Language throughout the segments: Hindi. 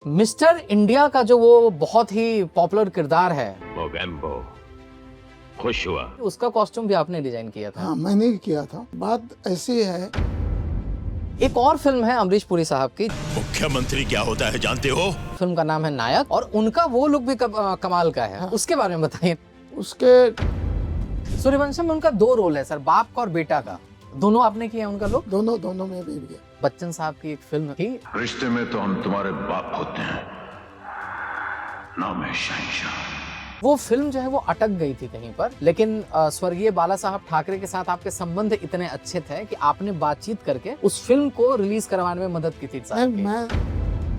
मिस्टर इंडिया का जो वो बहुत ही पॉपुलर किरदार है, मोगेम्बो खुश हुआ। उसका कॉस्ट्यूम भी आपने डिजाइन किया था। हाँ, मैंने ही किया था। बात ऐसी है, एक और फिल्म है अमरीश पुरी साहब की, मुख्यमंत्री क्या होता है जानते हो? फिल्म का नाम है नायक, और उनका वो लुक भी कमाल का है। उसके बारे में बताइए। उसके सूर्यवंशम में उनका दो रोल है सर, बाप का और बेटा का, दोनों आपने किया उनका लुक। दोनों में भी गया। बच्चन साहब की एक फिल्म थी, रिश्ते में तो हम तुम्हारे बाप होते हैं, नाम है शहंशाह। वो फिल्म जो है वो अटक गई थी कहीं पर, लेकिन स्वर्गीय बाला साहब ठाकरे के साथ आपके संबंध इतने अच्छे थे कि आपने बातचीत करके उस फिल्म को रिलीज करवाने में मदद की थी साहब की। मैं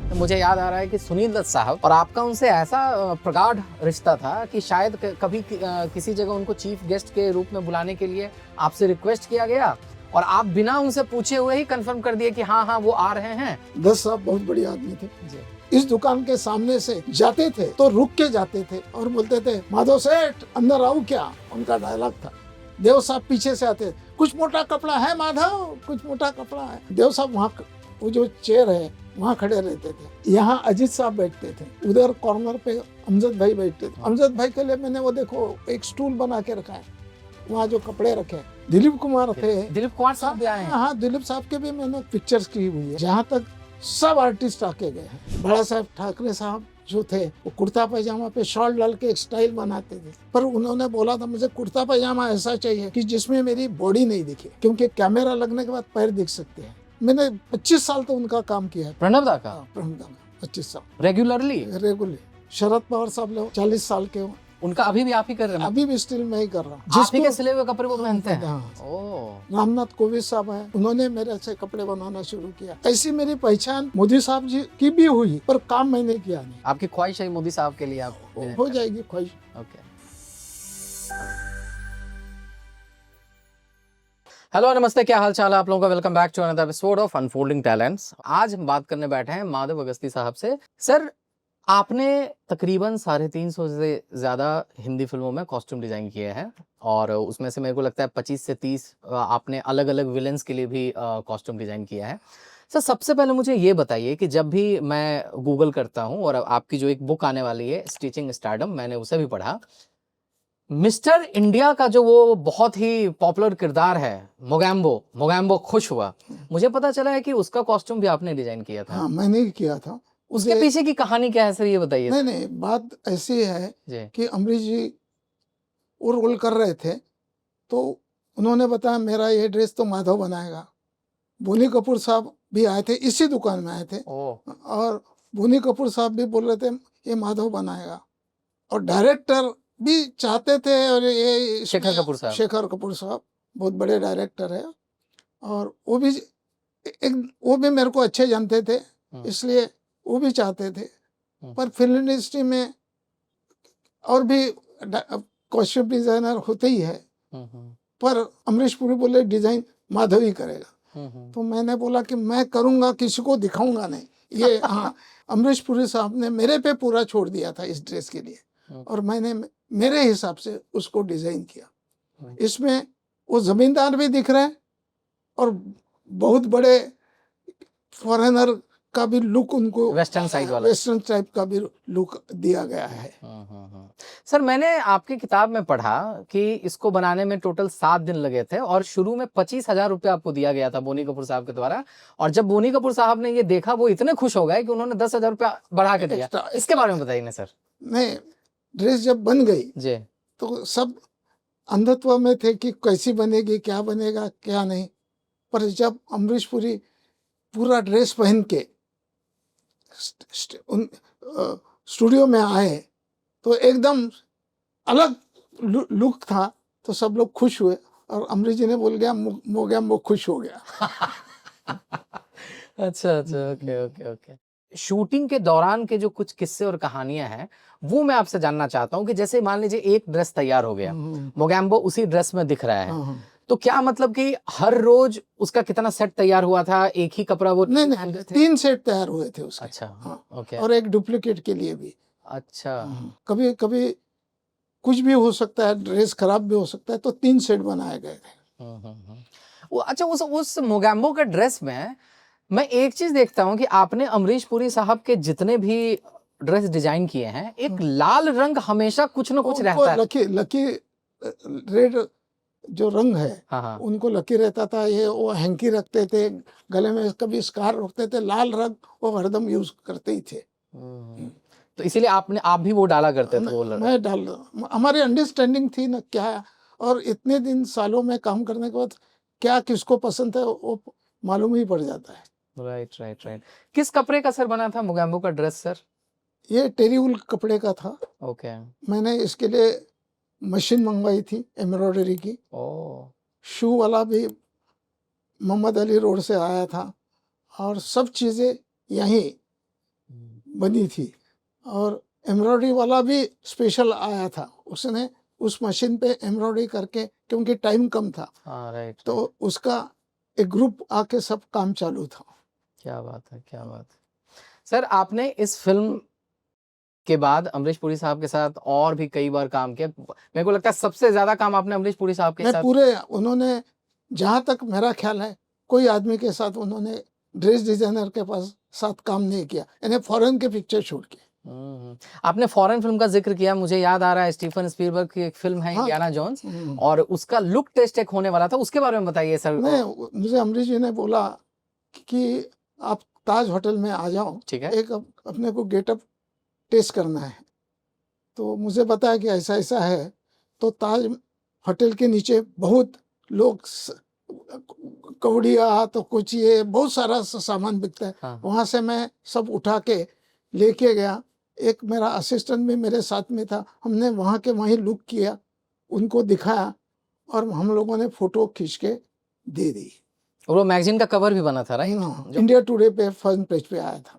तो मुझे याद आ रहा है कि सुनील दत्त साहब और आपका उनसे ऐसा प्रगाढ़ रिश्ता था कि शायद कभी किसी जगह उनको चीफ गेस्ट के रूप में बुलाने के लिए आपसे रिक्वेस्ट किया गया और आप बिना उनसे पूछे हुए ही कंफर्म कर दिए कि हाँ वो आ रहे हैं। 10 साहब बहुत बड़ी आदमी थे। जी। इस दुकान के सामने से जाते थे तो रुक के जाते थे और बोलते थे, माधव सेठ अंदर आऊं क्या? उनका डायलॉग था। देव साहब पीछे से आते, कुछ मोटा कपड़ा है माधव, कुछ मोटा कपड़ा है। देव साहब वहाँ वो जो चेयर है वहाँ खड़े रहते थे। यहाँ अजीत साहब बैठते थे, उधर कॉर्नर पे अमजद भाई बैठते थे। अमजद भाई के लिए मैंने वो देखो एक स्टूल बना के रखा है, वहाँ जो कपड़े रखे। दिलीप कुमार थे, दिलीप कुमार साहब भी आए हैं। हाँ, दिलीप साहब के भी मैंने पिक्चर्स की हुई है। जहाँ तक सब आर्टिस्ट आके गए हैं। बड़ा साहब ठाकरे साहब जो थे वो कुर्ता पैजामा पे शॉल डाल के एक स्टाइल बनाते थे, पर उन्होंने बोला था मुझे कुर्ता पैजामा ऐसा चाहिए कि जिसमें मेरी बॉडी नहीं दिखे, क्योंकि कैमरा लगने के बाद पैर दिख सकते हैं। मैंने 25 साल तो उनका काम किया है। प्रणब दा का 25 साल रेगुलरली। रेगुलर। शरद पवार साहब लोग 40 साल के हो, उनका अभी भी आप ही कर रहे हैं? अभी भी स्टिल मैं ही कर रहा हूँ। आप ही के सिले हुए कपड़े वो पहनते हैं? हाँ। ओह। रामनाथ कोविंद साहब हैं, उन्होंने मेरे से कपड़े बनाना शुरू किया। ऐसी मेरी पहचान मोदी साहब जी की भी हुई, पर काम मैंने किया नहीं। आपकी ख्वाहिश है मोदी साहब के लिए आप हो जाएगी ख्वाहिश। ओके। हेलो नमस्ते, क्या हाल चाल है आप लोगों का? Welcome back to another episode of unfolding talents. आज हम बात करने बैठे हैं माधव अगस्ती साहब से। सर, आपने तकरीबन 350 से ज्यादा हिंदी फिल्मों में कॉस्ट्यूम डिजाइन किए हैं और उसमें से मेरे को लगता है 25 से 30 आपने अलग अलग विलेंस के लिए भी कॉस्ट्यूम डिजाइन किया है। सर, सबसे पहले मुझे ये बताइए कि जब भी मैं गूगल करता हूँ और आपकी जो एक बुक आने वाली है स्टिचिंग स्टारडम, मैंने उसे भी पढ़ा। मिस्टर इंडिया का जो वो बहुत ही पॉपुलर किरदार है मोगेम्बो खुश हुआ, मुझे पता चला है कि उसका कॉस्ट्यूम भी आपने डिजाइन किया था। हाँ, मैंने ही किया था। उसके पीछे की कहानी क्या है सर, ये बताइए। नहीं, बात ऐसी है जी। कि अमरीश जी वो रोल कर रहे थे तो उन्होंने बताया मेरा ये ड्रेस तो माधव बनाएगा। बोनी कपूर साहब भी आए थे, इसी दुकान में आए थे। और बोनी कपूर साहब भी बोल रहे थे ये माधव बनाएगा, और डायरेक्टर भी चाहते थे। और ये शेखर कपूर साहब बहुत बड़े डायरेक्टर है, और वो भी मेरे को अच्छे जानते थे, इसलिए वो भी चाहते थे। पर फिल्म इंडस्ट्री में और भी कॉस्ट्यूम डिजाइनर होते ही है, पर अमरीश पुरी बोले डिजाइन माधव ही करेगा। तो मैंने बोला कि मैं करूंगा, किसी को दिखाऊंगा नहीं ये। हाँ, अमरीश पुरी साहब ने मेरे पे पूरा छोड़ दिया था इस ड्रेस के लिए, और मैंने मेरे हिसाब से उसको डिजाइन किया। इसमें वो जमींदार भी दिख रहे हैं और बहुत बड़े फॉरेनर का भी लुक, उनको वेस्टर्न साइड वाला, वेस्टर्न टाइप का भी लुक दिया गया है। सर, मैंने आपकी किताब में पढ़ा कि इसको बनाने में टोटल 7 दिन लगे थे और शुरू में 25,000 रुपये आपको दिया गया था बोनी कपूर साहब के द्वारा, और जब बोनी कपूर साहब ने ये देखा वो इतने खुश हो गए कि उन्होंने 10,000 रुपया बढ़ा के दिया। इसके बारे में बताइए ना सर। नहीं, ड्रेस जब बन गई जी तो सब अंधत्व में थे कि कैसी बनेगी, क्या बनेगा क्या नहीं। पर जब अमरीश पुरी पूरा ड्रेस पहन के स्टूडियो में आए तो एकदम अलग लुक था, तो सब लोग खुश हुए, और अमरीश जी ने बोल गया मोगेम्बो खुश हो गया। अच्छा, ओके। शूटिंग के दौरान के जो कुछ किस्से और कहानियां हैं वो मैं आपसे जानना चाहता हूँ कि जैसे मान लीजिए एक ड्रेस तैयार हो गया, मोगेम्बो उसी ड्रेस में दिख रहा है, तो क्या मतलब कि हर रोज उसका कितना सेट तैयार हुआ था? एक ही कपड़ा वो? नहीं, 3 सेट तैयार हुए थे उसके। अच्छा, हाँ, ओके। और और एक डुप्लीकेट के लिए भी। अच्छा, कभी कभी कुछ भी हो सकता है, ड्रेस खराब भी हो सकता है, तो 3 सेट बनाए गए थे। वो अच्छा, उस मोगेम्बो के ड्रेस में मैं एक चीज देखता हूँ कि आपने अमरीश पुरी साहब के जितने भी ड्रेस डिजाइन किए हैं, एक लाल रंग हमेशा कुछ ना कुछ उनको रहता है। लकी लकी रेड जो रंग है हाँ हाँ। उनको लकी रहता था। ये वो हैंकी रखते थे गले में, कभी स्कार रखते थे, लाल रंग वो हरदम यूज करते ही थे। तो इसीलिए आप भी वो डाला करते थे वो मैं डाल, हमारी अंडरस्टैंडिंग थी ना क्या, और इतने दिन सालों में काम करने के बाद क्या किसको पसंद है वो मालूम ही पड़ जाता है। Right right right. किस कपड़े का सर बना था मोगैम्बो का ड्रेस सर? ये टेरीवुल कपड़े का था। ओके। मैंने इसके लिए मशीन मंगवाई थी एम्ब्रॉयडरी की। ओ। शू वाला भी मोहम्मद अली रोड से आया था, और सब चीज़ें यहीं बनी थी। और एम्ब्रॉयडरी वाला भी स्पेशल आया था, उसने उस मशीन पे एम्ब्रॉयडरी करके, क्योंकि टाइम कम था हाँ राइट। तो उसका एक ग्रुप आके सब काम चालू था। क्या बात है, क्या बात है। सर आपने इस फिल्म के बाद अमरीश पुरी साहब के साथ और भी कई बार काम किया। मेरे को लगता है सबसे ज्यादा काम आपने अमरीश पुरी साहब के मैं साथ। पूरे, उन्होंने जहाँ तक मेरा ख्याल है कोई आदमी के साथ उन्होंने ड्रेस डिजाइनर के पास साथ काम नहीं किया, यानी फॉरेन के पिक्चर छोड़ के। आपने फॉरेन फिल्म का जिक्र किया, मुझे याद आ रहा है स्टीफन स्पीलबर्ग की एक फिल्म है हाँ। इंडियाना जोन्स, और उसका लुक टेस्ट एक होने वाला था, उसके बारे में बताइए सर। मुझे अमरीश जी ने बोला कि आप ताज होटल में आ जाओ, ठीक है। एक अपने को गेटअप टेस्ट करना है। तो मुझे बताया कि ऐसा ऐसा है। तो ताज होटल के नीचे बहुत लोग कौड़िया तो कुछ ये बहुत सारा सामान बिकता है। हाँ। वहाँ से मैं सब उठा के लेके गया। एक मेरा असिस्टेंट भी मेरे साथ में था, हमने वहाँ के वहीं लुक किया, उनको दिखाया, और हम लोगों ने फोटो खींच के दे दी। और वो मैगजीन का कवर भी बना था राइट? इंडिया टुडे पे फर्स्ट पेज पे आया था।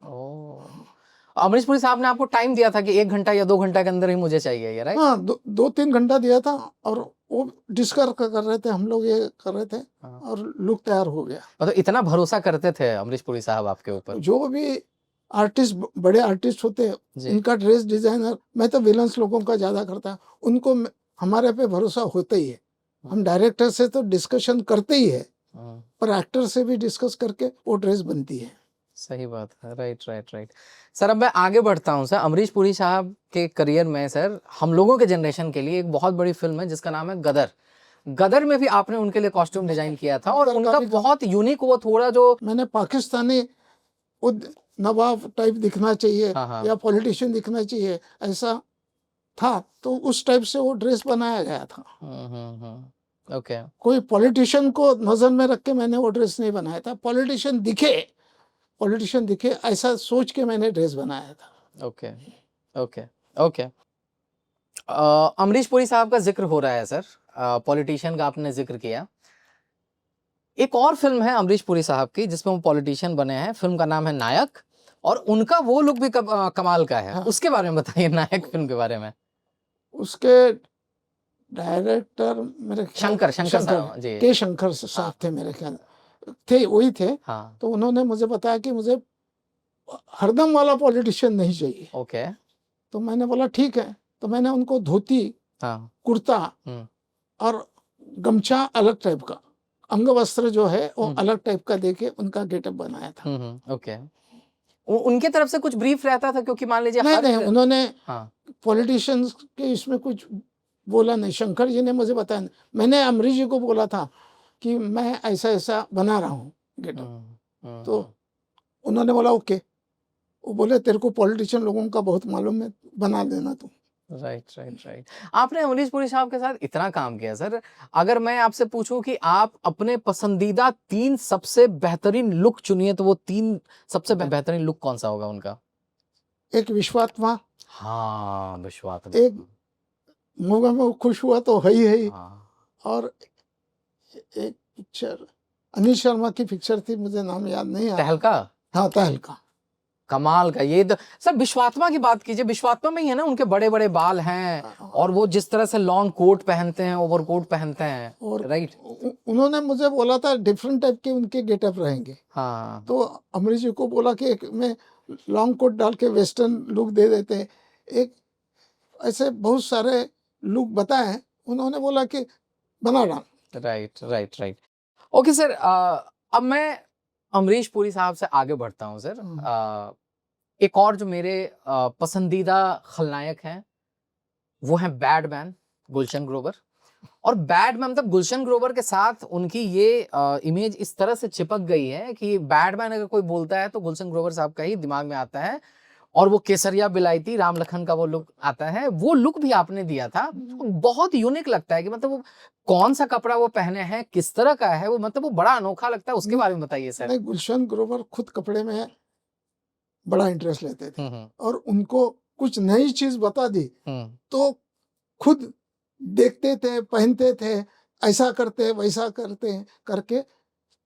अमरीश पुरी साहब ने आपको टाइम दिया था कि 1 घंटा या 2 घंटा के अंदर ही मुझे चाहिए ये, राइट? हाँ, 2-3 घंटा दिया था, और वो डिस्कस कर रहे थे, हम लोग ये कर रहे थे, और लुक तैयार हो गया। मतलब इतना भरोसा करते थे अमरीश पुरी साहब आपके ऊपर? जो भी आर्टिस्ट, बड़े आर्टिस्ट होते हैं, इनका ड्रेस डिजाइनर, मैं तो विलन्स लोगों का ज्यादा करता, उनको हमारे पे भरोसा होता ही है। हम डायरेक्टर से तो डिस्कशन करते ही है, पर एक्टर से भी डिस्कस करके वो ड्रेस बनती है। सही बात है, राइट राइट राइट। सर अब मैं आगे बढ़ता हूँ सर, अमरीश पुरी साहब के करियर में सर हम लोगों के जनरेशन के लिए एक बहुत बड़ी फिल्म है जिसका नाम है गदर। गदर में भी आपने उनके लिए कॉस्ट्यूम डिजाइन किया था, और उनका बहुत यूनिक, वो थोड़ा जो मैंने पाकिस्तानी नवाब टाइप दिखना चाहिए, या पॉलिटिशियन दिखना चाहिए, ऐसा था, तो उस टाइप से वो ड्रेस बनाया गया था। ओके। कोई पॉलिटिशियन को नजर में रख के मैंने वो ड्रेस नहीं बनाया था, पॉलिटिशियन दिखे ऐसा सोच के मैंने ड्रेस बनाया था। Okay okay okay. Amrish Puri साहब का जिक्र हो रहा है सर, पॉलिटिशियन का आपने जिक्र किया। एक और फिल्म है अमरीश पुरी साहब की जिसमें वो पॉलिटिशियन बने हैं, फिल्म का नाम है नायक, और उनका वो लुक भी कमाल का है। उसके बारे में बताइए, नायक फिल्म के बारे में। उसके डायरेक्टर मेरे शंकर साहब जी, के शंकर साहब थे मेरे ख्याल, थे वही थे। हाँ। तो उन्होंने मुझे बताया कि मुझे हरदम वाला पॉलिटिशियन नहीं चाहिए। ओके। तो मैंने बोला ठीक है। तो मैंने उनको धोती, कुर्ता और गमछा अलग टाइप का, अंग वस्त्र जो है वो अलग टाइप का देके उनका गेटअप बनाया था। ओके। उनके तरफ से कुछ ब्रीफ रहता था? क्योंकि मान लीजिए नहीं, उन्होंने पॉलिटिशियंस के इसमें कुछ बोला नहीं। शंकर जी ने मुझे बताया, मैंने अमरीश जी को बोला था कि मैं ऐसा ऐसा बना रहा हूँ गेटअप। तो उन्होंने बोला ओके। वो बोले तेरे को पॉलिटिशियन लोगों का बहुत मालूम है, बना देना तुम। Right right right. आपने अमरीश पुरी साहब के साथ इतना काम किया सर, अगर मैं आपसे पूछूं कि आप अपने पसंदीदा 3 सबसे बेहतरीन लुक चुनिए, तो वो 3 सबसे बेहतरीन लुक कौन सा होगा उनका? एक विश्वात्मा। हाँ विश्वात्मा। एक मोगा में खुश हुआ तो है ही। और एक पिक्चर अनिल शर्मा की पिक्चर थी, मुझे नाम याद नहीं आ रहा। तहलका। हाँ तहलका, कमाल का। ये सर विश्वात्मा की बात कीजिए, विश्वात्मा में ही है ना उनके बड़े बड़े बाल हैं, और वो जिस तरह से लॉन्ग कोट पहनते हैं, ओवरकोट पहनते हैं, और राइट। उन्होंने मुझे बोला था डिफरेंट टाइप के उनके गेटअप रहेंगे। हाँ। तो अमरीश जी को बोला कि एक में लॉन्ग कोट डाल के वेस्टर्न लुक दे देते, एक ऐसे बहुत सारे लुक बताए। उन्होंने बोला कि बना डाल। Right right right. Okay sir, अब मैं अमरीश पुरी साहब से आगे बढ़ता हूँ सर। एक और जो मेरे पसंदीदा खलनायक हैं वो हैं बैडमैन गुलशन ग्रोवर। और बैडमैन मतलब गुलशन ग्रोवर के साथ उनकी ये इमेज इस तरह से चिपक गई है कि बैडमैन अगर कोई बोलता है तो गुलशन ग्रोवर साहब का ही दिमाग में आता है। और वो केसरिया बिलायती राम लखन का वो लुक आता है, वो लुक भी आपने दिया था, बहुत यूनिक लगता है कि मतलब वो कौन सा कपड़ा वो पहने हैं, किस तरह का है वो, मतलब वो बड़ा अनोखा लगता है, उसके बारे में बताइए सर। नहीं, गुलशन ग्रोवर खुद कपड़े में बड़ा इंटरेस्ट लेते थे हम्म और उनको कुछ नई चीज बता दी हम्म तो खुद देखते थे, पहनते थे, ऐसा करते वैसा करते करके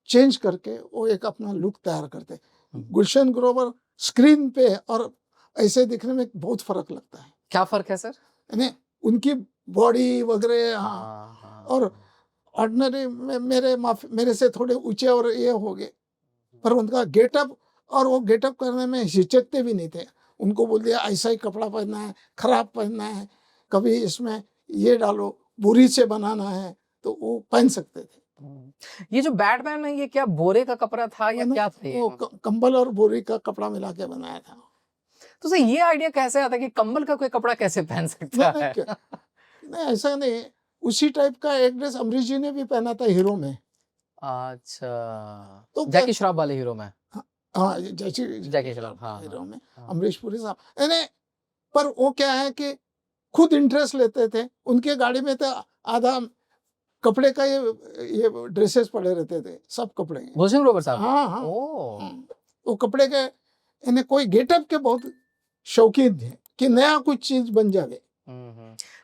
चेंज करके वो एक अपना लुक तैयार करते। गुलशन ग्रोवर स्क्रीन पे और ऐसे दिखने में बहुत फर्क लगता है। क्या फर्क है सर? यानी उनकी बॉडी वगैरह, हाँ। और ऑर्डिनरी में मेरे से थोड़े ऊंचे और ये हो गए, पर उनका गेटअप, और वो गेटअप करने में हिचकते भी नहीं थे। उनको बोल दिया ऐसा ही कपड़ा पहनना है, खराब पहनना है, कभी इसमें ये डालो, बुरी से बनाना है, तो वो पहन सकते थे। ये जो बैटमैन है ये क्या बोरे का कपड़ा था या क्या था ये? वो कंबल और बोरी का कपड़ा मिला के बनाया था। तो सर ये आइडिया कैसे आता है कि कंबल का कोई कपड़ा कैसे पहन सकता है? नहीं, ऐसा नहीं, उसी टाइप का एक ड्रेस अमरीश जी ने भी पहना था हीरो में। अच्छा, तो जैकी श्रॉफ वाले हीरो में। हाँ, जैकी श्रॉफ, हाँ, हीरो में हाँ। अमरीश पुरी साहब, यानी पर वो क्या है कि खुद इंटरेस्ट लेते थे। उनके गाड़ी में तो आधा कपड़े का ये ड्रेसेस पड़े रहते थे, सब कपड़े। गुलशन ग्रोवर साहब। हाँ हाँ, ओ। वो कपड़े के यानी कोई गेटअप के बहुत शौकीन थे कि नया कुछ चीज बन जावे।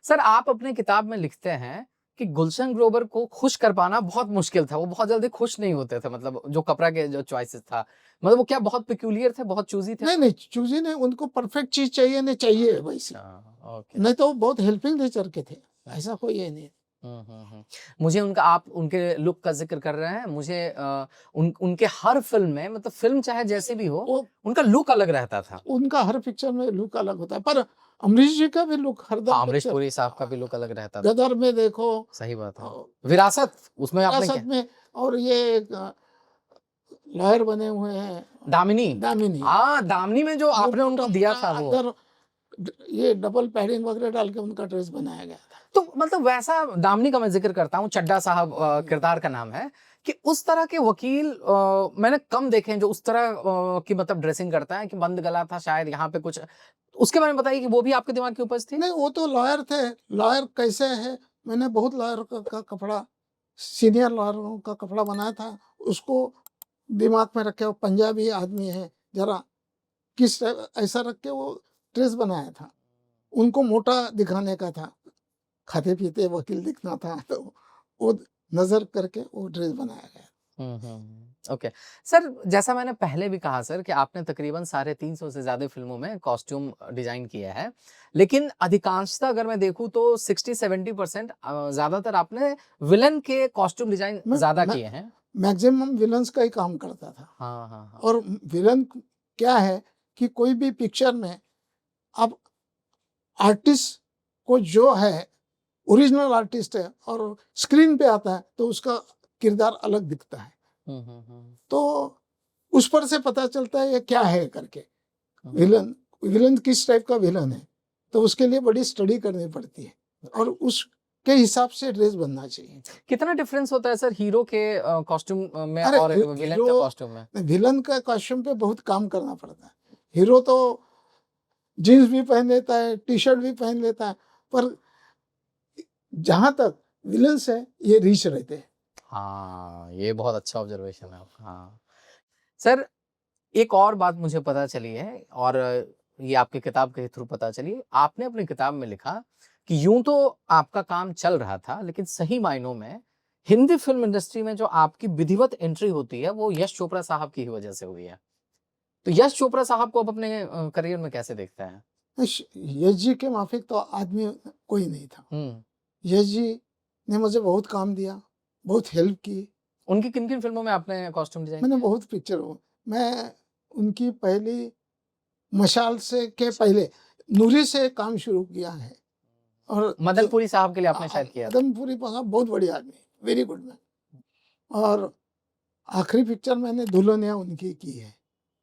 सर आप अपने किताब में लिखते हैं कि गुलशन ग्रोवर को खुश कर पाना बहुत मुश्किल था, वो बहुत जल्दी खुश नहीं होते थे, मतलब जो कपड़ा के जो चॉइसेस था, मतलब वो क्या बहुत पिक्यूलियर थे, बहुत चूजी थे? नहीं, चूजी नहीं, उनको परफेक्ट चीज चाहिए, नहीं चाहिए वैसे। ओके। नहीं तो वो बहुत हेल्पिंग नेचर के थे, ऐसा कोई ये नहीं। मुझे उनका, आप उनके लुक का जिक्र कर रहे हैं, मुझे उनके हर फिल्म में, मतलब फिल्म चाहे जैसी भी हो, उनका लुक अलग रहता था। उनका हर पिक्चर में लुक अलग होता है, पर अमरीश जी का भी लुक हरदम, अमरीश पुरी साहब का भी लुक अलग रहता था। गदर में देखो, सही बात है। विरासत, उसमें आपने क्या? में, और ये लॉयर बने हुए हैं, दामिनी। हाँ, दामिनी में जो आपने उनको दिया था वो, अंदर ये डबल पैडिंग वगैरह डाल के उनका ड्रेस बनाया गया था। तो मतलब वैसा दामिनी का मैं जिक्र करता हूँ, चड्डा साहब किरदार का नाम है, कि उस तरह के वकील मैंने कम देखे हैं जो उस तरह की मतलब ड्रेसिंग करता है, कि बंद गला था शायद यहाँ पे कुछ, उसके बारे में बताइए कि वो भी आपके दिमाग की उपज थी? नहीं, वो तो लॉयर थे। लॉयर कैसे है, मैंने बहुत लॉयर का कपड़ा, सीनियर लॉयरों का कपड़ा बनाया था, उसको दिमाग में रखे। वो पंजाबी आदमी है, जरा किस ऐसा रख के वो ड्रेस बनाया था। उनको मोटा दिखाने का था, खाते पीते वकील दिखना था, तो वो नजर करके वो ड्रेस बनाया गया। ओके सर, जैसा मैंने पहले भी कहा सर कि आपने तकरीबन 350 से ज्यादा फिल्मों में कॉस्ट्यूम डिजाइन किया है, लेकिन अधिकांशतः अगर मैं देखूं तो 60-70% ज्यादातर आपने विलन के कॉस्ट्यूम डिजाइन ज्यादा किए हैं। मैक्सिमम विलन्स का ही काम करता था। हाँ। और विलन क्या है कि कोई भी पिक्चर में अब आर्टिस्ट को जो है, ओरिजिनल आर्टिस्ट है, और स्क्रीन पे आता है तो उसका किरदार अलग दिखता है। तो उस पर से पता चलता है ये क्या है करके, विलन किस टाइप का विलन है, तो उसके लिए बड़ी स्टडी करनी पड़ती है और उसके हिसाब से ड्रेस बनना चाहिए। कितना डिफरेंस होता है सर हीरो के कॉस्ट्यूम में और विलन के कॉस्ट्यूम में? विलन का कॉस्ट्यूम पे बहुत काम करना पड़ता है। हीरो तो जीन्स भी पहन लेता है, टी शर्ट भी पहन लेता है, पर जहां तक विलन्स है ये रीच रहते हैं। हाँ, ये बहुत अच्छा ऑब्जर्वेशन है आपका। हाँ सर, एक और बात मुझे पता चली है, और ये आपकी किताब के थ्रू पता चली, आपने अपनी किताब में लिखा कि यूं तो आपका काम चल रहा था, लेकिन सही मायनों में हिंदी फिल्म इंडस्ट्री में जो आपकी विधिवत एंट्री होती है वो यश चोपड़ा साहब की ही वजह से हुई है। तो यश चोपड़ा साहब को आप अपने करियर में कैसे देखते हैं? यश जी के माफिक तो आदमी कोई नहीं था। यश जी ने मुझे बहुत काम दिया, बहुत हेल्प की। उनकी किन किन फिल्मों में आपने कॉस्ट्यूम डिजाइन? मैंने बहुत पिक्चर, मैं उनकी पहली मशाल से के पहले नूरी से काम शुरू किया है। और मदनपुरी साहब के लिए आपने शायद किया? मदनपुरी साहब बहुत बढ़िया आदमी, वेरी गुड मैन। और आखिरी पिक्चर मैंने दुल्हनिया उनकी की है,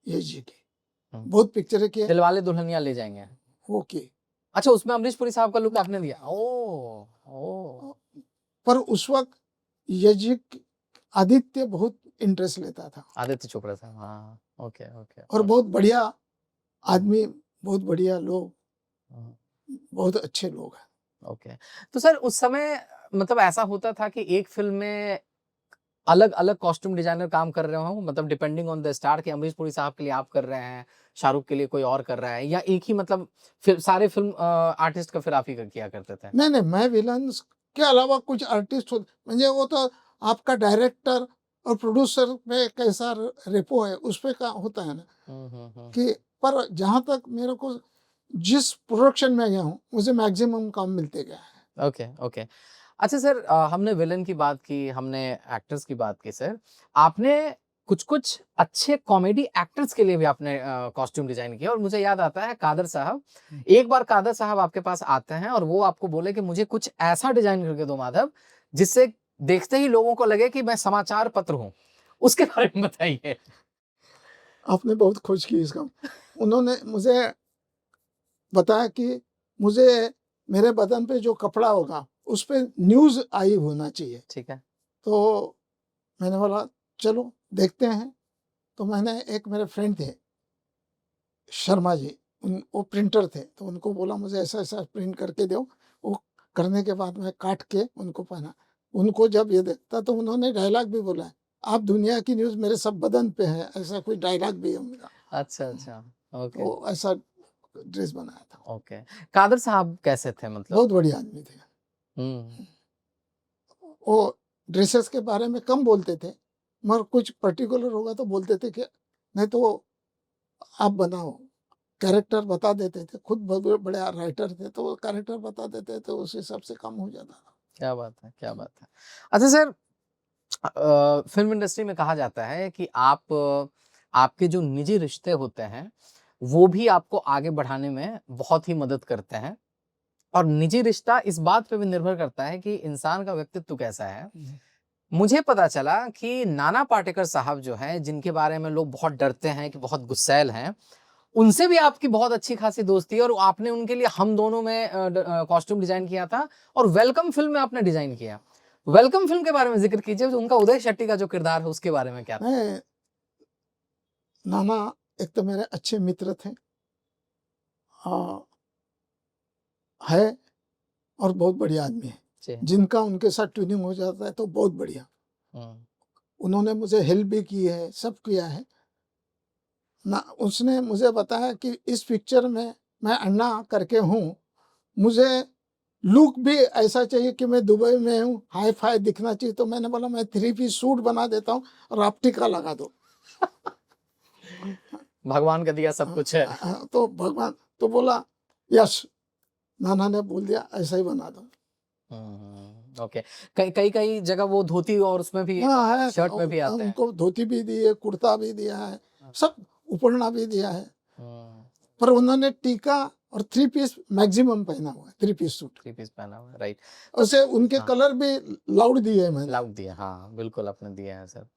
ये जी की। हम्म। बहुत पिक्चरें की है, दिलवाले दुल्हनिया ले जाएंगे। वो की। अच्छा, उसमें अमरीश पुरी साहब का लुक आपने दिया। ओ ओ पर उस वक्त ये जी आदित्य बहुत इंटरेस्ट लेता था, आदित्य चोपड़ा साहब, हाँ। Okay okay. और बहुत बढ़िया आदमी, बहुत बढ़िया लोग, हाँ, बहुत अच्छे लोग हैं। ओके। तो सर उस समय मतलब ऐसा होता था कि एक फिल्म में अलग अलग कॉस्ट्यूम डिजाइनर काम कर रहे हो, मतलब डिपेंडिंग ऑन द स्टार, कि अमरीश पुरी साहब के लिए आप कर रहे हैं, शाहरुख के लिए कोई और कर रहा है, या एक ही मतलब फिर सारे फिल्म आर्टिस्ट का फिर आप ही किया करते थे? नहीं नहीं, मैं विलन्स के अलावा कुछ आर्टिस्ट मुझे वो तो आपका डायरेक्टर और प्रोड्यूसर में कैसा रेपो है उस पे का होता है ना, कि पर जहाँ तक मेरे को जिस प्रोडक्शन में गया हूँ मुझे मैक्सिमम काम मिलते गया है। Okay okay. अच्छा सर, हमने विलन की बात की, हमने एक्टर्स की बात की सर, आपने कुछ कुछ अच्छे कॉमेडी एक्टर्स के लिए भी आपने कॉस्ट्यूम डिजाइन किया, और मुझे याद आता है कादर साहब, एक बार कादर साहब आपके पास आते हैं और वो आपको बोले कि मुझे कुछ ऐसा डिजाइन करके दो माधव जिससे देखते ही लोगों को लगे कि मैं समाचार पत्र हूँ, उसके बारे में बताइए। आपने बहुत खोज की इसका। उन्होंने मुझे बताया कि मुझे मेरे बदन पे जो कपड़ा होगा उस पे न्यूज़ आई होना चाहिए। ठीक है। तो मैंने बोला चलो देखते हैं। तो मैंने, एक मेरे फ्रेंड थे शर्मा जी, वो प्रिंटर थे, तो उनको बोला मुझे ऐसा ऐसा प्रिंट करके दो। वो करने के बाद मैं काट के उनको पहना। उनको जब ये देखता तो उन्होंने डायलॉग भी बोला है, आप दुनिया की न्यूज़ मेरे सब बदन पे है, ऐसा कोई डायलॉग भी है उनका। अच्छा अच्छा। ओके तो ऐसा ड्रेस बनाया था। ओके। कादर साहब कैसे थे मतलब? बहुत बढ़िया आदमी थे। हम्म। वो ड्रेसेस के बारे में कम बोलते थे, मगर कुछ पर्टिकुलर होगा तो बोलते थे कि नहीं तो आप बनाओ, कैरेक्टर बता देते थे। खुद बहुत बड़े राइटर थे, तो वो कैरेक्टर बता देते थे, उस हिसाब से काम हो जाता था। क्या बात है, क्या बात है। अच्छा सर, फिल्म इंडस्ट्री में कहा जाता है कि आपके जो निजी रिश्ते होते हैं वो भी आपको आगे बढ़ाने में बहुत ही मदद करते हैं, और निजी रिश्ता इस बात पे भी निर्भर करता है कि इंसान का व्यक्तित्व कैसा है। मुझे पता चला कि नाना पाटेकर साहब जो हैं, जिनके बारे में लोग बहुत डरते हैं कि बहुत गुस्सैल हैं, उनसे भी आपकी बहुत अच्छी खासी दोस्ती है, और आपने उनके लिए हम दोनों में कॉस्ट्यूम डिजाइन किया था, और वेलकम फिल्म में आपने डिजाइन किया। वेलकम फिल्म के बारे में जिक्र कीजिए, जो उनका उदय शेट्टी का जो किरदार है उसके बारे में क्या था? मैं, नाना एक तो मेरे अच्छे मित्र थे, है, और बहुत बढ़िया आदमी है। जी। जिनका उनके साथ ट्यूनिंग हो जाता है तो बहुत बढ़िया। हम्म, उन्होंने मुझे हेल्प भी की है, सब किया है ना। उसने मुझे बताया कि इस पिक्चर में मैं अन्ना करके हूँ, मुझे लुक भी ऐसा चाहिए कि मैं दुबई में हूँ, हाई फाई दिखना चाहिए। तो मैंने बोला मैं 3 पीस सूट बना देता हूँ और आप टीका लगा दो। भगवान का दिया सब कुछ है। तो भगवान तो बोला यस, नाना ने बोल दिया ऐसा ही बना दो। ओके। कई कई कई जगह वो धोती और उसमें भी, हाँ है, शर्ट में भी आते हैं। उनको धोती भी दी है, कुर्ता भी दिया है, सब उपरना भी दिया है। हम्म, पर उन्होंने टीका और 3 पीस मैक्सिमम पहना हुआ है, 3 पीस सूट। 3 पीस पहना हुआ है, राइट। उसे उनके हाँ। कलर भी लाउड दिए हैं मैंने। लाउड दिया, हाँ बिल्कुल आपने दिया है सर।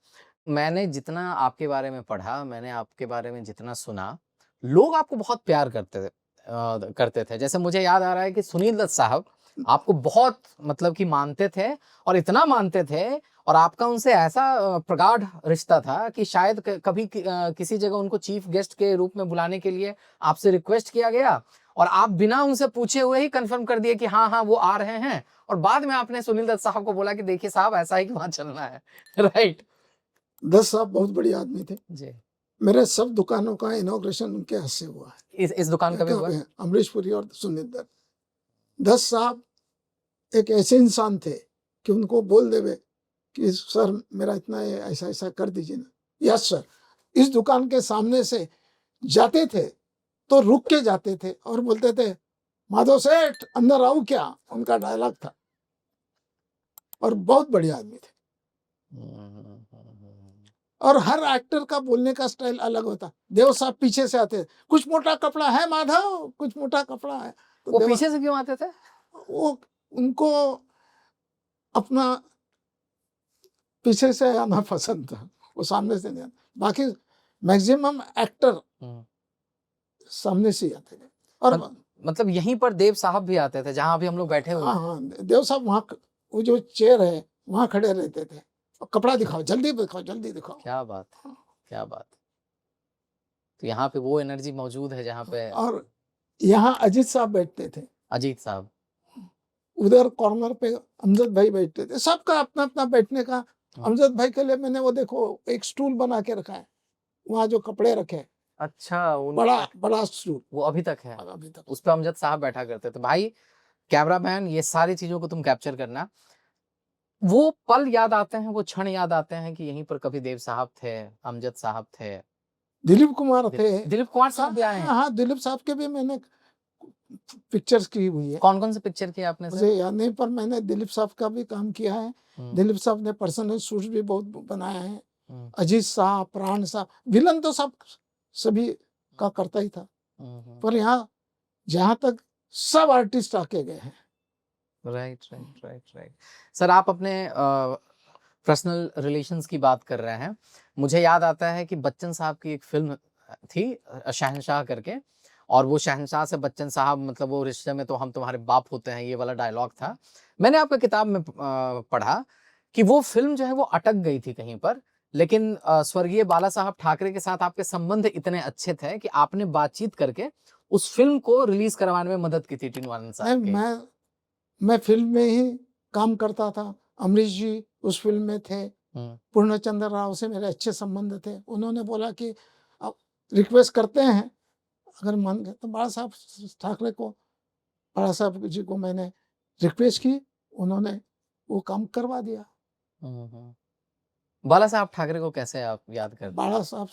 मैंने जितना आपके बारे में पढ़ा, मैंने आपके बारे में जितना सुना, लोग आपको बहुत प्यार करते थे। जैसे मुझे याद आ रहा है कि सुनील दत्त साहब आपको बहुत मतलब कि मानते थे, और इतना मानते थे, और आपका उनसे ऐसा प्रगाढ़ रिश्ता था कि शायद कभी किसी जगह उनको चीफ गेस्ट के रूप में बुलाने के लिए आपसे रिक्वेस्ट किया गया, और आप बिना उनसे पूछे हुए ही कंफर्म कर दिए कि हाँ हाँ वो आ रहे हैं, और बाद में आपने सुनील दत्त साहब को बोला कि देखिए साहब ऐसा है कि वहां चलना है। राइट। 10 साहब बहुत बढ़िया आदमी थे। जी। मेरे सब दुकानों का इनॉग्रेशन उनके हाथ से हुआ है। इस दुकान का भी हुआ? अमरीश पुरी और सुनील दत्त। 10 साहब एक ऐसे इंसान थे कि उनको बोल देवे कि सर मेरा इतना ऐसा ऐसा कर दीजिए ना, यस सर। इस दुकान के सामने से जाते थे तो रुक के जाते थे और बोलते थे माधव सेठ अंदर आऊं क्या, उनका डायलॉग था। और बहुत बढ़िया आदमी थे। और हर एक्टर का बोलने का स्टाइल अलग होता। देव साहब पीछे से आते, कुछ मोटा कपड़ा है माधव, कुछ मोटा कपड़ा है। तो वो पीछे से क्यों आते थे? वो उनको अपना पीछे से आना पसंद था। वो सामने से नहीं आता। बाकी मैक्सिमम एक्टर हम्म। सामने से ही आते थे। और मतलब यहीं पर देव साहब भी आते थे जहां अभी हम लोग बैठे हुए हाँ हैं। हाँ, देव साहब वहाँ वो जो चेयर है वहाँ खड़े रहते थे, और कपड़ा दिखाओ, जल्दी दिखाओ, जल्दी दिखाओ। क्या बात है, क्या बात है। तो यहाँ पे वो एनर्जी मौजूद है जहाँ पे और यहाँ अजीत साहब बैठते थे, अजीत साहब। उधर कॉर्नर पे अमजद भाई बैठते थे, सबका अपना अपना बैठने का। अमजद भाई के लिए मैंने वो देखो एक स्टूल बना के रखा है, वहाँ जो कपड़े रखे हैं, अच्छा बड़ा बड़ा स्टूल वो अभी तक है, अभी तक। उस पे अमजद साहब बैठा करते थे। भाई कैमरामैन ये सारी चीजों को तुम कैप्चर करना। वो पल याद आते हैं, वो क्षण याद आते हैं कि यहीं पर कभी देव साहब थे, अमजद साहब थे, दिलीप कुमार थे। दिलीप कुमार साहब भी आए हैं। हाँ, दिलीप साहब के भी मैंने पिक्चर्स की हुई है। कौन कौन से पिक्चर किए आपने मुझे सर? याद नहीं, पर मैंने दिलीप साहब का भी काम किया है। दिलीप साहब ने पर्सनल सूट्स भी बहुत बनाए हैं। अजीत साहब, प्राण साहब, विलन तो सब सभी का करता ही था, पर यहाँ जहाँ तक सब आर्टिस्ट आके गए हैं। Right right right right. Sir आप अपने पर्सनल रिलेशंस की बात कर रहे हैं, मुझे याद आता है कि बच्चन साहब की एक फिल्म थी शहंशाह करके, और वो शहंशाह से बच्चन साहब मतलब वो रिश्ते में तो हम तुम्हारे बाप होते हैं, ये वाला डायलॉग था। मैंने आपका किताब में पढ़ा कि वो फिल्म जो है वो अटक गई थी कहीं पर, लेकिन स्वर्गीय बाला साहब ठाकरे के साथ आपके संबंध इतने अच्छे थे कि आपने बातचीत करके उस फिल्म को रिलीज करवाने में मदद की थी टिनवालन साहब की। मैं फिल्म में ही काम करता था, अमरीश जी उस फिल्म में थे, पूर्णचंद्र राव से मेरे अच्छे संबंध थे। उन्होंने बोला कि आप रिक्वेस्ट करते हैं अगर मान गए तो बाला साहब ठाकरे को, बाला साहब जी को मैंने रिक्वेस्ट की, उन्होंने वो काम करवा दिया। बाला साहब ठाकरे को कैसे आप याद करते हैं? बाला साहब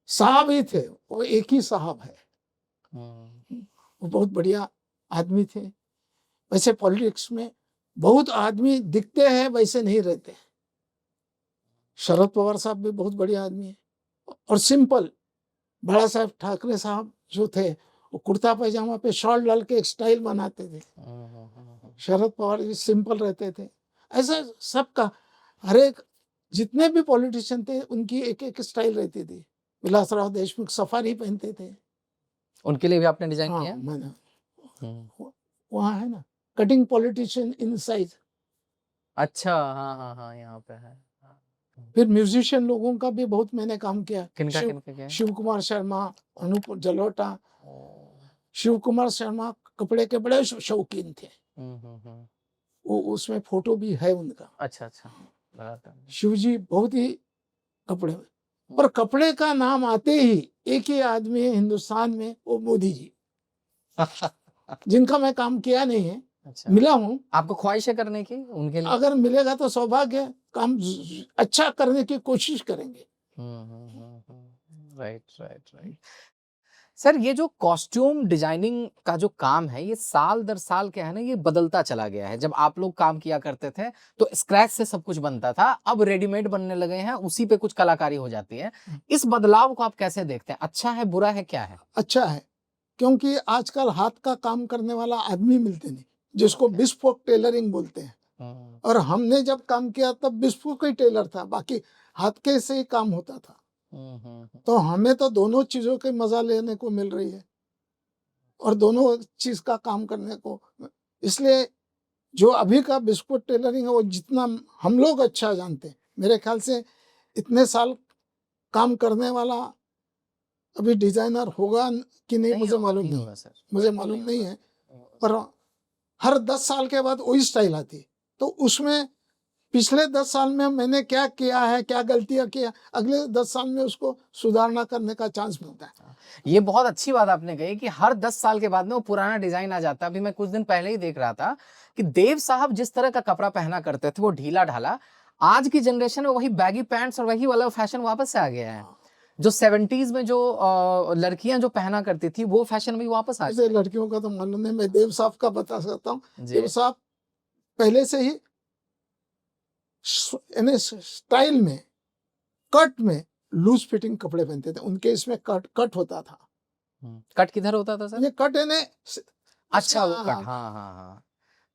साहब ही थे, वो एक ही साहब है। वो बहुत बढ़िया आदमी थे। वैसे पॉलिटिक्स में बहुत आदमी दिखते हैं, वैसे नहीं रहते। शरद पवार साहब भी बहुत बढ़िया आदमी है, और सिंपल। बाला साहब ठाकरे साहब जो थे वो कुर्ता पैजामा पे शॉल डाल के एक स्टाइल बनाते थे। शरद पवार जी सिंपल रहते थे। ऐसा सबका, हर एक जितने भी पॉलिटिशियन थे उनकी एक एक स्टाइल रहती थी। विलासराव देशमुख सफारी पहनते थे, उनके लिए भी आपने डिजाइन हाँ किया? मैंने वहाँ है ना, कटिंग पॉलिटिशियन इन साइज। अच्छा, हाँ हाँ हाँ, यहाँ पे है। फिर म्यूजिशियन लोगों का भी बहुत मैंने काम किया। किनका किनका किया? शिव कुमार शर्मा, अनूप जलोटा। शिव कुमार शर्मा कपड़े के बड़े शौकीन थे। वो उसमें फोटो भी है उनका। अच्छा अच्छा। शिव जी बहुत ही कपड़े में, पर कपड़े का नाम आते ही एक ही आदमी है हिंदुस्तान में, वो मोदी जी, जिनका मैं काम किया नहीं है। अच्छा। मिला हूँ, आपको ख्वाहिश करने की उनके लिए? अगर मिलेगा तो सौभाग्य, काम अच्छा करने की कोशिश करेंगे। Right right right. सर ये जो कॉस्ट्यूम डिजाइनिंग का जो काम है, ये साल दर साल क्या है ना, ये बदलता चला गया है। जब आप लोग काम किया करते थे तो स्क्रैच से सब कुछ बनता था, अब रेडीमेड बनने लगे हैं, उसी पे कुछ कलाकारी हो जाती है। इस बदलाव को आप कैसे देखते हैं? अच्छा है, बुरा है, क्या है? अच्छा है, क्योंकि आजकल हाथ का काम करने वाला आदमी मिलते नहीं, जिसको बिस्पोक टेलरिंग बोलते हैं। और हमने जब काम किया तब बिस्पोक ही टेलर था, बाकी हाथ के से ही काम होता था। तो हमें तो दोनों चीजों के मजा लेने को मिल रही है, और दोनों चीज का काम करने को। इसलिए जो अभी का बिस्कुट टेलरिंग है वो जितना हम लोग अच्छा जानते हैं, मेरे ख्याल से इतने साल काम करने वाला अभी डिजाइनर होगा कि नहीं मुझे मालूम नहीं होगा सर, मुझे मालूम नहीं है। पर हर 10 साल के बाद वही स्टाइल आती है, तो उसमें पिछले 10 साल में मैंने क्या किया है, क्या गलतियां किया, अगले 10 साल में उसको सुधारना करने का चांस मिलता है। ये बहुत अच्छी बात आपने कही कि हर 10 साल के बाद में वो पुराना डिजाइन आ जाता है। अभी मैं कुछ दिन पहले ही देख रहा था कि देव साहब जिस तरह का कपड़ा पहना करते थे, वो ढीला ढाला, आज की जनरेशन में वही बैगी पैंट्स और वही वाला फैशन वापस से आ गया है। जो 70s में जो लड़कियां जो पहना करती थी, वो फैशन भी वापस आ गया। लड़कियों का तो मालूम नहीं, मैं देव साहब का बता सकता हूँ। देव साहब पहले से ही स्टाइल में, कट में लूज फिटिंग कपड़े पहनते थे। उनके इसमें कट होता था। कट किधर होता था सर? ये कट है ने, अच्छा वो कट, हाँ हाँ हाँ,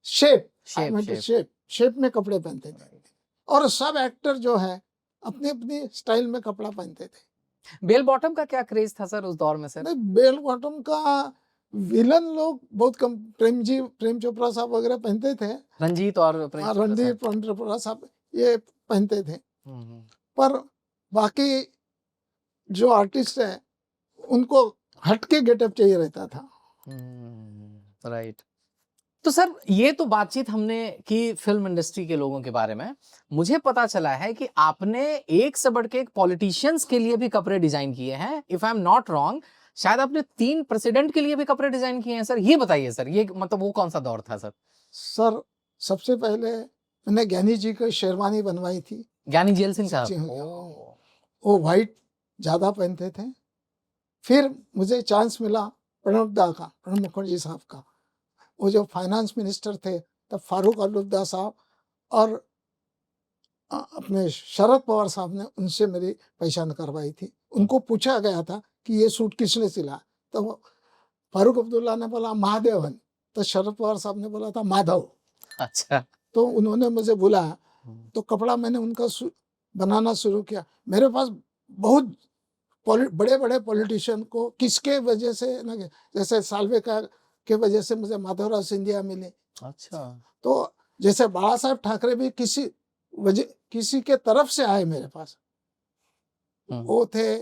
शेप में कपड़े पहनते थे। और सब एक्टर जो है अपनी अपनी स्टाइल में कपड़ा पहनते थे। बेल बॉटम का क्या क्रेज था सर उस दौर में सर? नहीं, बेल बॉटम का विलन लोग बहुत कम, प्रेम चोपड़ा साहब वगैरह पहनते थे। रंजीत और प्रेम चोपड़ा रणदीप चोपड़ा साहब ये पहनते थे। साहब। पर बाकी जो आर्टिस्ट है उनको हटके गेटअप चाहिए रहता था। राइट। तो सर ये तो बातचीत हमने की फिल्म इंडस्ट्री के लोगों के बारे में। मुझे पता चला है कि आपने एक से बढ़ के एक पॉलिटिशियंस के लिए भी कपड़े डिजाइन किए हैं। If I am not wrong, शायद आपने 3 प्रेसिडेंट के लिए भी कपड़े डिजाइन किए हैं सर। ये बताइए सर, ये मतलब वो कौन सा दौर था सर? सर सबसे पहले मैंने ज्ञानी जी की शेरवानी बनवाई थी। ज्ञानी जेल सिंह साहब। जी हाँ। ओह, वो वाइट ज्यादा पहनते थे। फिर मुझे चांस मिला प्रणब मुखर्जी साहब का। वो जो फाइनेंस मिनिस्टर थे तब फारूक अब्दुल्ला साहब और अपने शरद पवार साहब ने उनसे मेरी पहचान करवाई थी। उनको पूछा गया था कि ये सूट किसने सिला, तो फारूक अब्दुल्ला ने बोला महादेवन, तो शरद पवार साहब ने बोला था माधव। अच्छा। तो उन्होंने मुझे बुलाया, तो कपड़ा मैंने उनका बनाना शुरू किया। मेरे पास बहुत बड़े बड़े पॉलिटिशियन को किसके वजह से ना, जैसे साल्वे का के वजह से मुझे माधवराव सिंधिया मिले। अच्छा। तो जैसे बाला साहब ठाकरे भी किसी के तरफ से आए मेरे पास। वो थे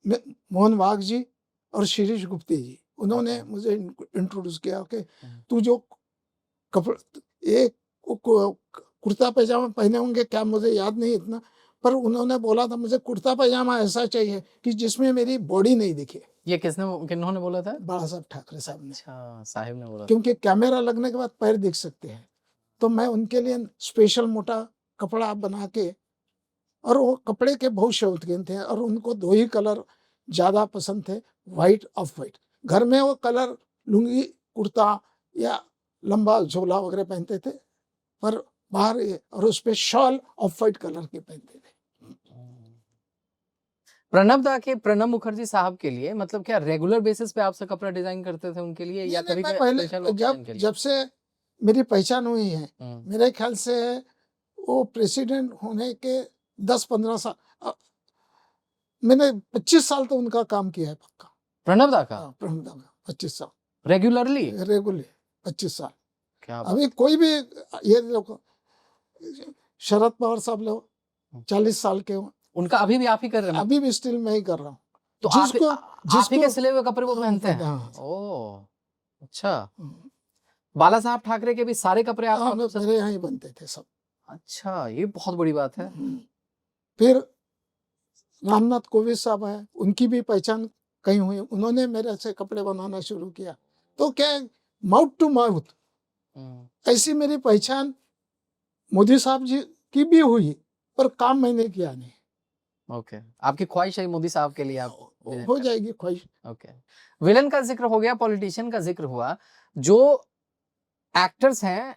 मोहन वाघ जी और शिरीष गुप्ती जी। उन्होंने मुझे इंट्रोड्यूस किया कि तू जो एक कुर्ता पैजामा पहने होंगे क्या, मुझे याद नहीं इतना, पर उन्होंने बोला था मुझे कुर्ता पैजामा ऐसा चाहिए कि जिसमें मेरी बॉडी नहीं दिखे। ये किन्होंने बोला था? बाला साहब ठाकरे साहब ने। अच्छा, साहिब ने बोला। क्योंकि कैमरा लगने के बाद पैर दिख सकते हैं, तो मैं उनके लिए स्पेशल मोटा कपड़ा बना के, और वो कपड़े के बहुत शौकीन थे और उनको 2 ही कलर ज्यादा पसंद थे, व्हाइट ऑफ व्हाइट। घर में वो कलर लुंगी कुर्ता या लंबा झोला वगैरह पहनते थे, पर बाहर और उस पे शॉल ऑफ व्हाइट कलर के पहनते थे। प्रणब मुखर्जी साहब के लिए मतलब क्या रेगुलर बेसिस पे आपसे कपड़ा डिजाइन करते थे उनके लिए, या कभी मैं पहले जब से मेरी पहचान हुई है, मेरे ख्याल से वो प्रेसिडेंट होने के 10-15 साल, मैंने 25 साल तो उनका काम किया है पक्का। प्रणब दा का? प्रणब दा का 25 साल रेगुलरली 25 साल। क्या अभी कोई भी ये लोग, शरद पवार साहब लोग 40 साल के हो, उनका अभी भी आप ही कर रहे हैं? अभी भी स्टिल मैं ही कर रहा हूँ। तो आप ही के सिले हुए कपड़े वो पहनते हैं? ओह अच्छा। बाला साहब ठाकरे के भी सारे कपड़े आप मेरे यहाँ ही बनते थे सब। अच्छा, ये बहुत बड़ी बात है। फिर रामनाथ कोविंद साहब है, उनकी भी पहचान कहीं हुई, उन्होंने मेरे से कपड़े बनाना शुरू किया। तो क्या माउथ टू माउथ ऐसी मेरी पहचान मोदी साहब जी की भी हुई, पर काम मैंने किया नहीं। ओके, आपकी ख्वाहिश है मोदी साहब के लिए आप हो जाएगी ख्वाहिश। ओके। विलन का जिक्र हो गया, पॉलिटिशियन का जिक्र हुआ, जो एक्टर्स हैं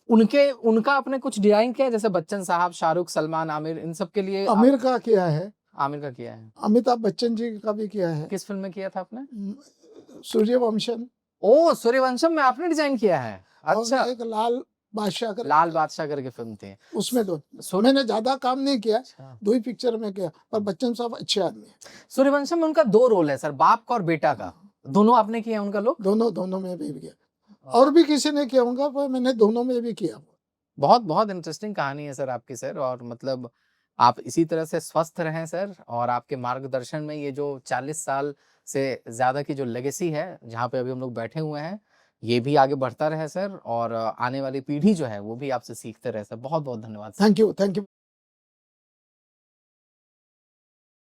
उनका आपने कुछ डिजाइन किया है? जैसे बच्चन साहब, शाहरुख, सलमान, आमिर, इन सब के लिए? आमिर का किया है। आमिर का किया है। अमिताभ बच्चन जी का भी किया है। किस फिल्म में किया था आपने? सूर्यवंशम। ओ, सूर्यवंशम में आपने डिजाइन किया है? अच्छा। एक लाल बादशाह करके फिल्म थी, उसमें मैंने ज्यादा काम नहीं किया। अच्छा। 2 ही पिक्चर में किया, पर बच्चन साहब अच्छे आदमी है। सूर्यवंशम में उनका 2 रोल है सर, बाप का और बेटा का। दोनों आपने किया उनका लोग? दोनों में भी किया, और भी किसी ने किया होगा, पर मैंने दोनों में भी किया। बहुत इंटरेस्टिंग कहानी है सर आपकी सर, और मतलब आप इसी तरह से स्वस्थ रहें सर, और आपके मार्गदर्शन में ये जो 40 साल से ज्यादा की जो लेगेसी है जहाँ पे अभी हम लोग बैठे हुए हैं, ये भी आगे बढ़ता रहे सर, और आने वाली पीढ़ी जो है वो भी आपसे सीखते रहे सर। बहुत धन्यवाद। Thank you.